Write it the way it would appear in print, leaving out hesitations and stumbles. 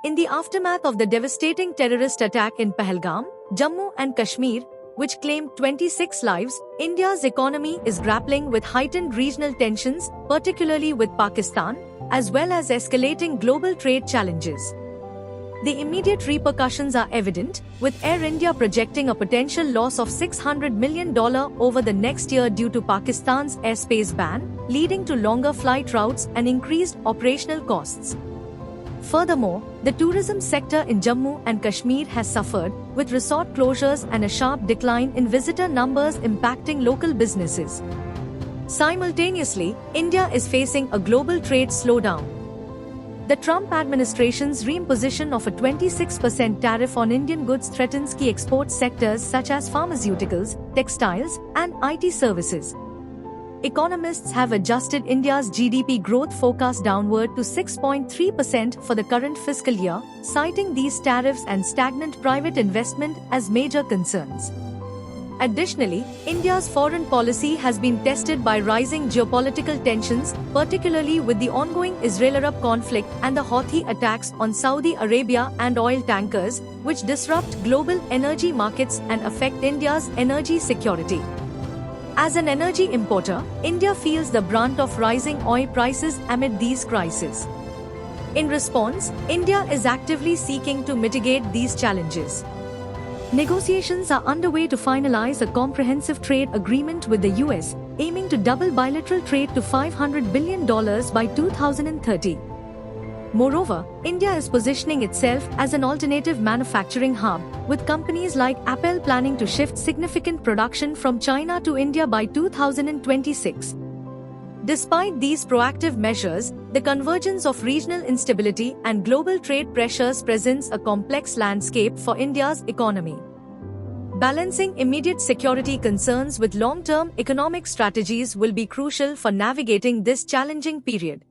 In the aftermath of the devastating terrorist attack in Pahalgam, Jammu and Kashmir, which claimed 26 lives, India's economy is grappling with heightened regional tensions, particularly with Pakistan, as well as escalating global trade challenges. The immediate repercussions are evident, with Air India projecting a potential loss of $600 million over the next year due to Pakistan's airspace ban, leading to longer flight routes and increased operational costs. Furthermore, the tourism sector in Jammu and Kashmir has suffered, with resort closures and a sharp decline in visitor numbers impacting local businesses. Simultaneously, India is facing a global trade slowdown. The Trump administration's reimposition of a 26% tariff on Indian goods threatens key export sectors such as pharmaceuticals, textiles, and IT services. Economists have adjusted India's GDP growth forecast downward to 6.3% for the current fiscal year, citing these tariffs and stagnant private investment as major concerns. Additionally, India's foreign policy has been tested by rising geopolitical tensions, particularly with the ongoing Israel-Arab conflict and the Houthi attacks on Saudi Arabia and oil tankers, which disrupt global energy markets and affect India's energy security. As an energy importer, India feels the brunt of rising oil prices amid these crises. In response, India is actively seeking to mitigate these challenges. Negotiations are underway to finalize a comprehensive trade agreement with the US, aiming to double bilateral trade to $500 billion by 2030. Moreover, India is positioning itself as an alternative manufacturing hub, with companies like Apple planning to shift significant production from China to India by 2026. Despite these proactive measures, the convergence of regional instability and global trade pressures presents a complex landscape for India's economy. Balancing immediate security concerns with long-term economic strategies will be crucial for navigating this challenging period.